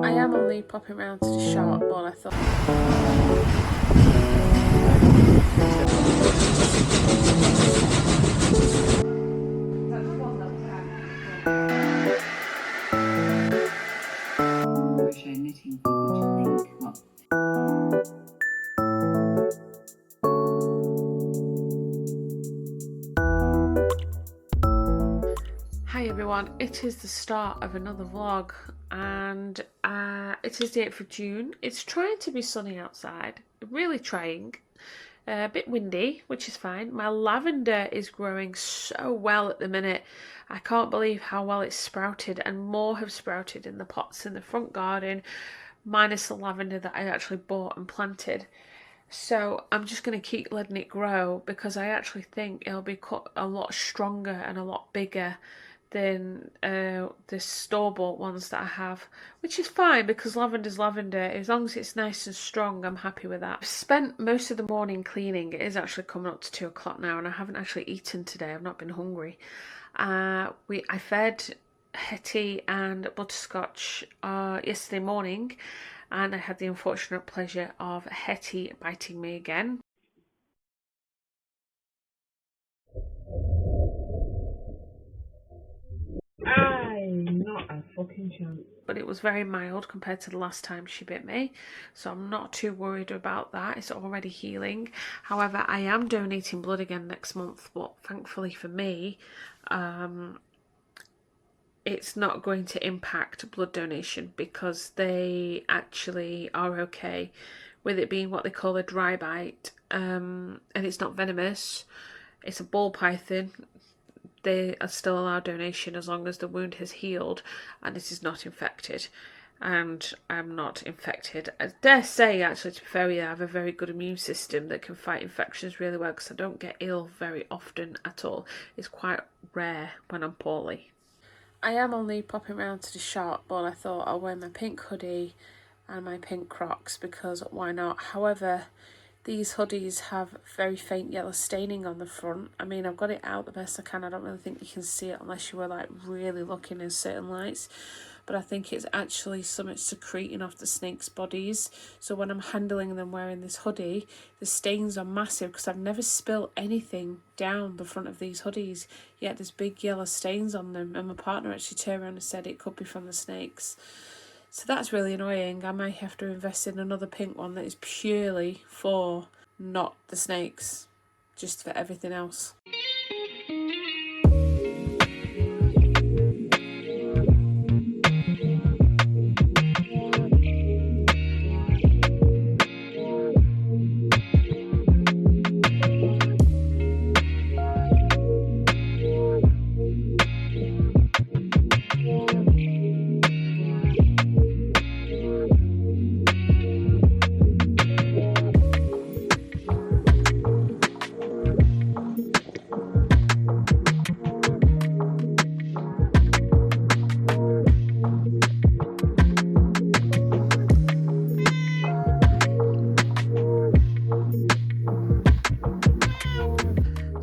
I am only popping round to the shop, but I thought... Crochet knitting board, what do you think? What? Hi everyone, it is the start of another vlog and it is the 8th of June. It's trying to be sunny outside, really trying. A bit windy, which is fine. My lavender is growing so well at the minute. I can't believe how well it's sprouted, and more have sprouted in the pots in the front garden, minus the lavender that I actually bought and planted. So I'm just going to keep letting it grow because I actually think it'll be cut a lot stronger and a lot bigger than the store-bought ones that I have, which is fine because lavender's lavender. As long as it's nice and strong, I'm happy with that. I've spent most of the morning cleaning. It is actually coming up to 2 o'clock now and I haven't actually eaten today. I've not been hungry. I fed Hetty and Butterscotch yesterday morning, and I had the unfortunate pleasure of Hetty biting me again. Not a fucking chance. But it was very mild compared to the last time she bit me, so I'm not too worried about that. It's already healing. However, I am donating blood again next month, but thankfully for me, it's not going to impact blood donation because they actually are okay with it being what they call a dry bite, and it's not venomous. It's a ball python. They are still allowed donation as long as the wound has healed and it is not infected. And I'm not infected. I dare say, actually, to be fair, I have a very good immune system that can fight infections really well because I don't get ill very often at all. It's quite rare when I'm poorly. I am only popping round to the shop, but I thought I'll wear my pink hoodie and my pink Crocs because why not? However, these hoodies have very faint yellow staining on the front. I mean, I've got it out the best I can. I don't really think you can see it unless you were like really looking in certain lights. But I think it's actually something secreting off the snake's bodies. So when I'm handling them wearing this hoodie, the stains are massive because I've never spilled anything down the front of these hoodies. Yet there's big yellow stains on them. And my partner actually turned around and said it could be from the snakes. So that's really annoying. I might have to invest in another pink one that is purely for not the snakes, just for everything else.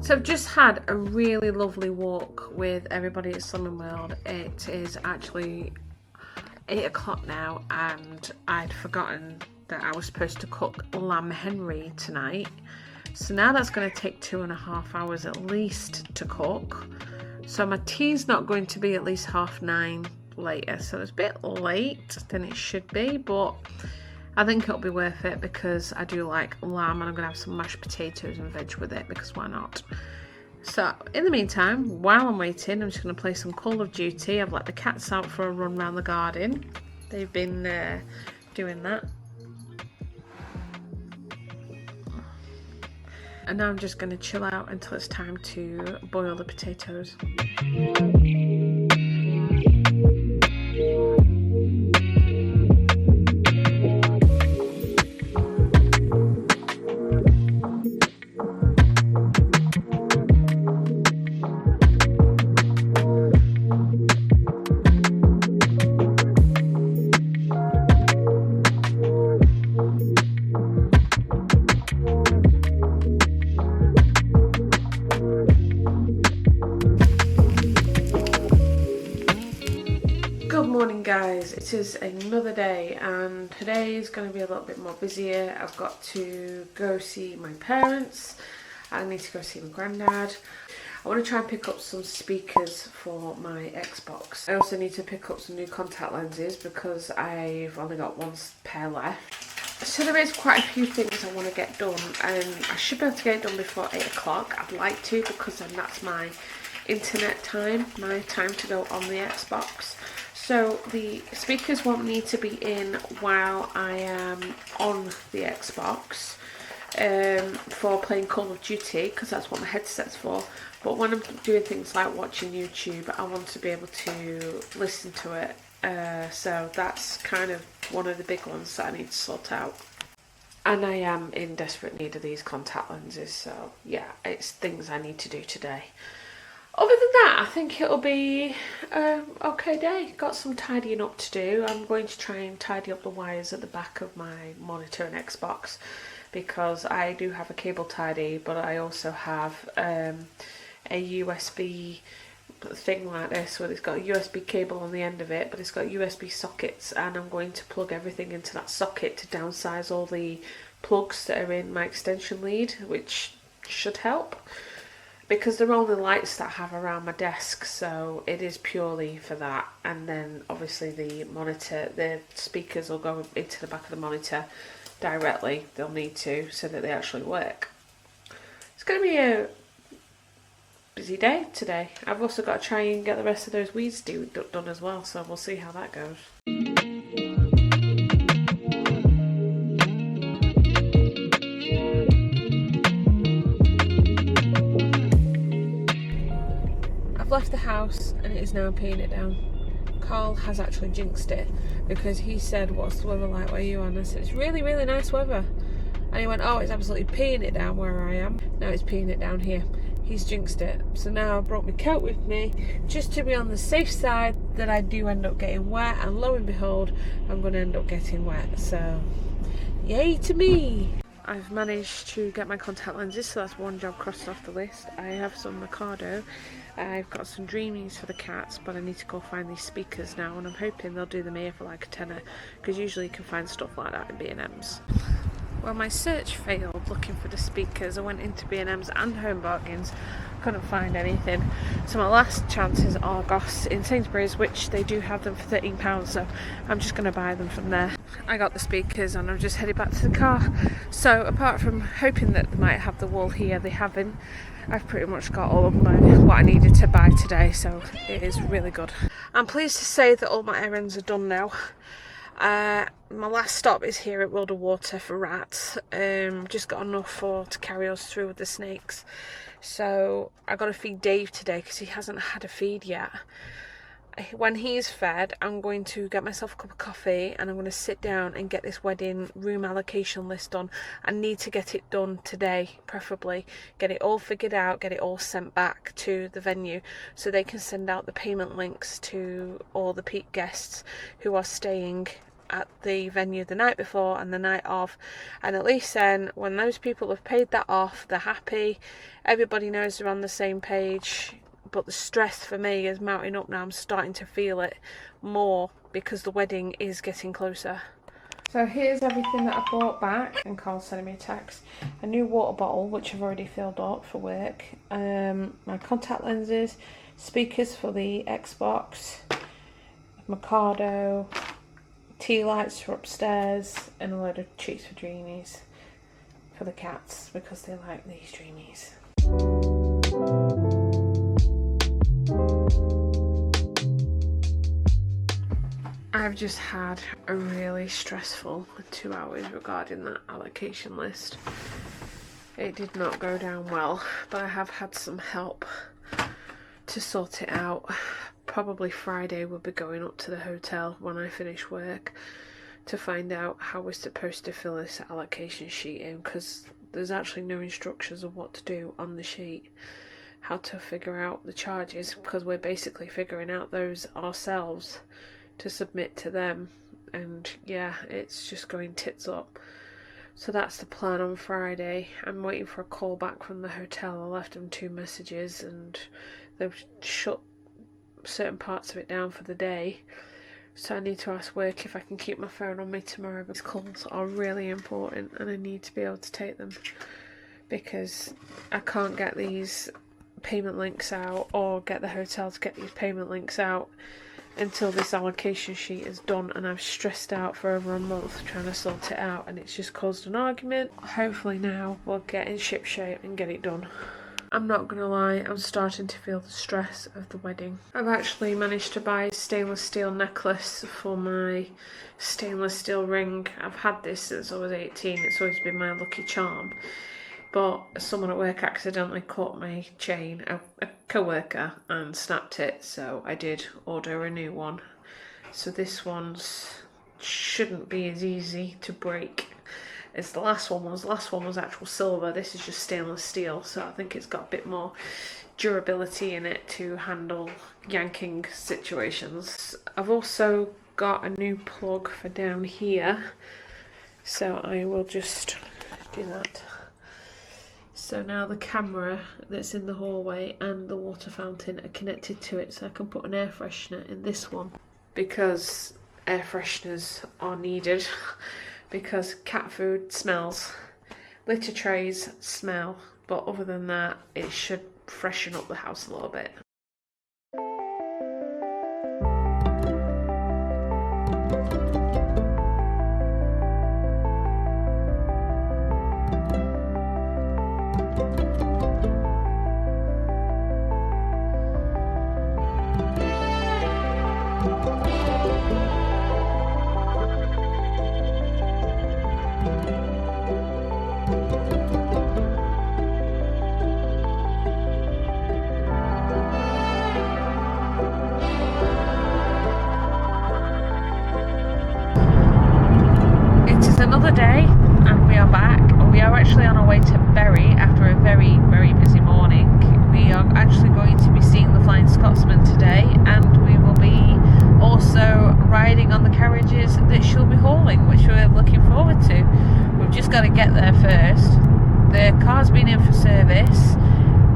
So I've just had a really lovely walk with everybody at Slimming World. It is actually 8 o'clock now and I'd forgotten that I was supposed to cook lamb Henry tonight. So now that's going to take 2.5 hours at least to cook. So my tea's not going to be at least 9:30 later. So it's a bit late than it should be, but I think it'll be worth it because I do like lamb and I'm going to have some mashed potatoes and veg with it because why not? So in the meantime, while I'm waiting, I'm just going to play some Call of Duty. I've let the cats out for a run around the garden. They've been doing that. And now I'm just going to chill out until it's time to boil the potatoes. it is another day, and today is going to be a little bit more busier. I've got to go see my parents. I need to go see my granddad. I want to try and pick up some speakers for my Xbox. I also need to pick up some new contact lenses because I've only got one pair left. So there is quite a few things I want to get done, and I should be able to get it done before 8 o'clock. I'd like to, because then that's my internet time, my time to go on the Xbox. So the speakers won't need to be in while I am on the Xbox for playing Call of Duty, because that's what my headset's for. But when I'm doing things like watching YouTube, I want to be able to listen to it. So that's kind of one of the big ones that I need to sort out. And I am in desperate need of these contact lenses, so yeah, it's things I need to do today. Other than that, I think it'll be an okay day. Got some tidying up to do. I'm going to try and tidy up the wires at the back of my monitor and Xbox, because I do have a cable tidy, but I also have a USB thing like this where it's got a USB cable on the end of it, but it's got USB sockets, and I'm going to plug everything into that socket to downsize all the plugs that are in my extension lead, which should help, because they're only lights that I have around my desk, so it is purely for that. And then obviously the monitor, the speakers will go into the back of the monitor directly. They'll need to, so that they actually work. It's going to be a busy day today. I've also got to try and get the rest of those weeds done as well, so we'll see how that goes. I've left the house and it is now peeing it down. Carl has actually jinxed it, because he said, "What's the weather like where you are?" And I said, "It's really, really nice weather." And he went, "Oh, it's absolutely peeing it down where I am." Now it's peeing it down here. He's jinxed it. So now I brought my coat with me, just to be on the safe side that I do end up getting wet, and lo and behold, I'm going to end up getting wet. So yay to me. I've managed to get my contact lenses, so that's one job crossed off the list. I have some Mikado. I've got some Dreamies for the cats, but I need to go find these speakers now, and I'm hoping they'll do them here for like a tenner, because usually you can find stuff like that in B&M's. Well, my search failed looking for the speakers. I went into B&M's and Home Bargains, couldn't find anything. So my last chance is Argos in Sainsbury's, which they do have them for £13, so I'm just going to buy them from there. I got the speakers and I'm just headed back to the car. So apart from hoping that they might have the wool here, they haven't. I've pretty much got all of what I needed to buy today, so it is really good. I'm pleased to say that all my errands are done now. My last stop is here at World of Water for rats. Just got enough to carry us through with the snakes. So I got to feed Dave today because he hasn't had a feed yet. When he's fed, I'm going to get myself a cup of coffee and I'm going to sit down and get this wedding room allocation list done. I need to get it done today, preferably. Get it all figured out, get it all sent back to the venue so they can send out the payment links to all the peak guests who are staying at the venue the night before and the night of. And at least then, when those people have paid that off, they're happy, everybody knows they're on the same page. But the stress for me is mounting up now. I'm starting to feel it more because the wedding is getting closer. So here's everything that I brought back, and Carl's sending me a text. A new water bottle, which I've already filled up for work. My contact lenses, speakers for the Xbox, Mikado, tea lights for upstairs, and a load of treats for Dreamies for the cats because they like these Dreamies. I've just had a really stressful 2 hours regarding that allocation list. It did not go down well, but I have had some help to sort it out. Probably Friday we'll be going up to the hotel when I finish work to find out how we're supposed to fill this allocation sheet in, because there's actually no instructions of what to do on the sheet, how to figure out the charges, because we're basically figuring out those ourselves to submit to them. And yeah, it's just going tits up. So that's the plan on Friday. I'm waiting for a call back from the hotel. I left them 2 messages and they've shut certain parts of it down for the day. So I need to ask work if I can keep my phone on me tomorrow. These calls are really important and I need to be able to take them, because I can't get these payment links out or get the hotel to get these payment links out until this allocation sheet is done, and I've stressed out for over a month trying to sort it out and it's just caused an argument. Hopefully now we'll get in ship shape and get it done. I'm not gonna lie, I'm starting to feel the stress of the wedding. I've actually managed to buy a stainless steel necklace for my stainless steel ring. I've had this since I was 18, it's always been my lucky charm. But someone at work accidentally caught my chain, a co-worker, and snapped it, so I did order a new one. So this one's shouldn't be as easy to break as the last one was. The last one was actual silver, this is just stainless steel, so I think it's got a bit more durability in it to handle yanking situations. I've also got a new plug for down here, so I will just do that. So now the camera that's in the hallway and the water fountain are connected to it, so I can put an air freshener in this one, because air fresheners are needed because cat food smells, litter trays smell, but other than that it should freshen up the house a little bit. Another day and we are back. We are actually on our way to Bury after a very, very busy morning. We are actually going to be seeing the Flying Scotsman today, and we will be also riding on the carriages that she'll be hauling, which we're looking forward to. We've just got to get there first. The car's been in for service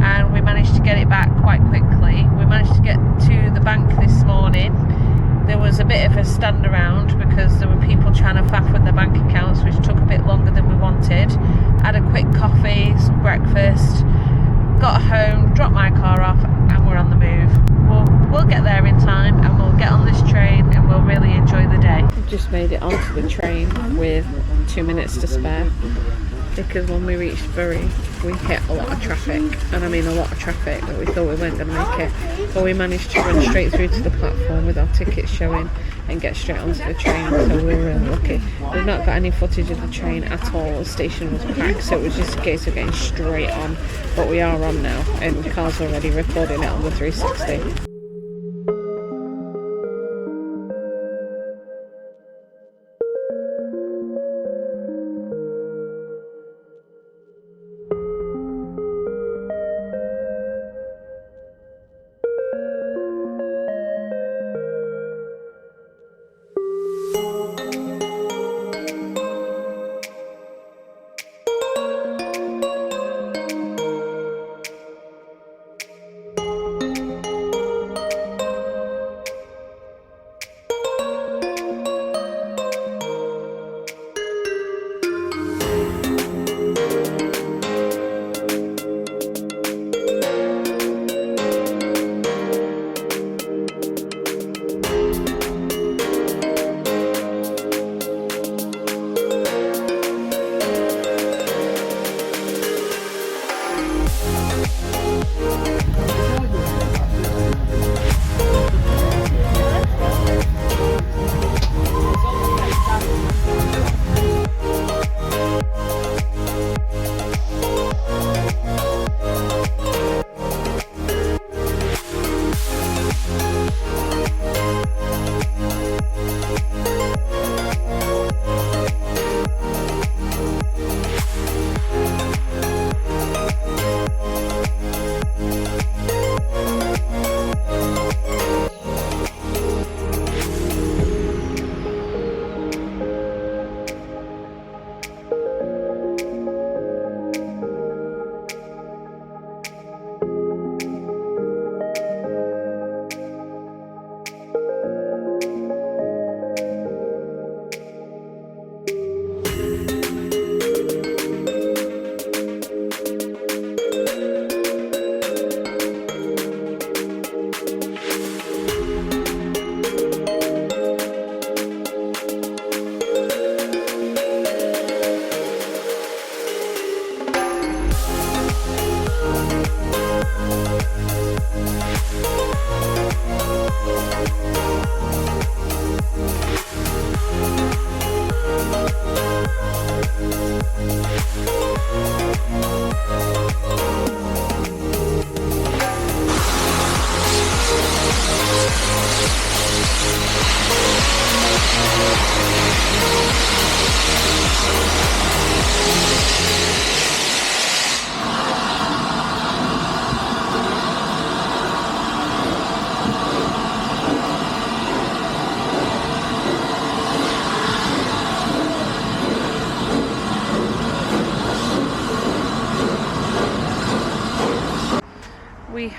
and we managed to get it back quite quickly. We managed to get to the bank this morning. There was a bit of a stand around because there were people trying to faff with their bank accounts, which took a bit longer than we wanted. Had a quick coffee, some breakfast, got home, dropped my car off, and we're on the move. We'll get there in time and we'll get on this train and we'll really enjoy the day. I've just made it onto the train with 2 minutes to spare, because when we reached Bury we hit a lot of traffic, and I mean a lot of traffic that we thought we weren't going to make it, but we managed to run straight through to the platform with our tickets showing and get straight onto the train, so we were really lucky. We've not got any footage of the train at all. The station was packed, so it was just a case of getting straight on, but we are on now and Carl's already recording it on the 360.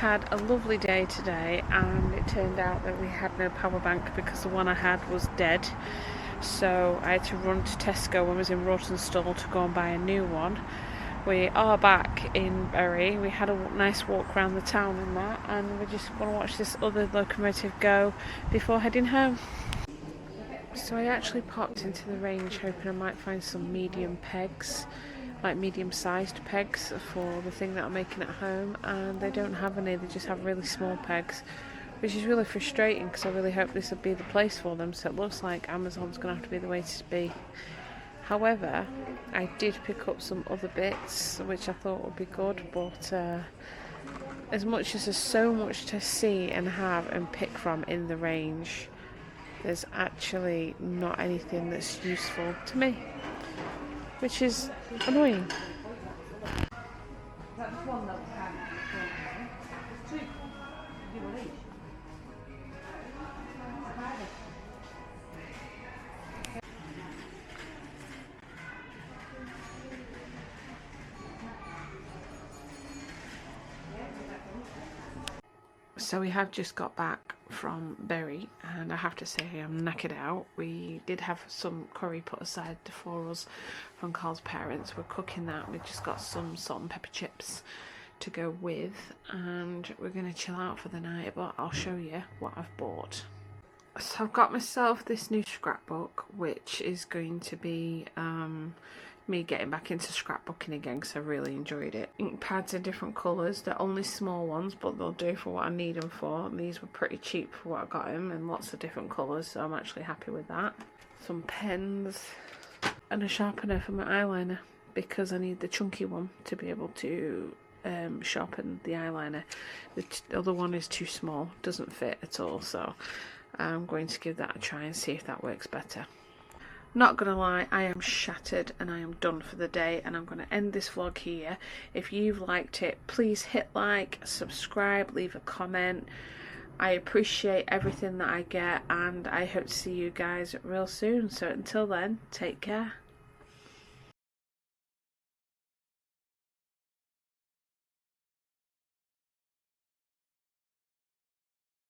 had a lovely day today, and it turned out that we had no power bank because the one I had was dead. So I had to run to Tesco when I was in Rawtenstall to go and buy a new one. We are back in Bury. We had a nice walk around the town and that, and we just want to watch this other locomotive go before heading home. So I actually popped into the range hoping I might find some medium pegs, like medium-sized pegs for the thing that I'm making at home, and they don't have any. They just have really small pegs, which is really frustrating because I really hope this will be the place for them. So it looks like Amazon's going to have to be the way to be. However, I did pick up some other bits which I thought would be good, but as much as there's so much to see and have and pick from in the range, there's actually not anything that's useful to me, which is annoying. So we have just got back from Bury, and I have to say I'm knackered out. We did have some curry put aside for us from Carl's parents. We're cooking that. We've just got some salt and pepper chips to go with, and we're going to chill out for the night, but I'll show you what I've bought. So I've got myself this new scrapbook, which is going to be me getting back into scrapbooking again because I really enjoyed it. Ink pads are different colours. They're only small ones, but they'll do for what I need them for. And these were pretty cheap for what I got them, and lots of different colours, so I'm actually happy with that. Some pens and a sharpener for my eyeliner because I need the chunky one to be able to sharpen the eyeliner. The other one is too small, doesn't fit at all, so I'm going to give that a try and see if that works better. Not gonna lie, I am shattered and I am done for the day, and I'm gonna end this vlog here. If you've liked it, please hit like, subscribe, leave a comment. I appreciate everything that I get, and I hope to see you guys real soon. So until then, take care.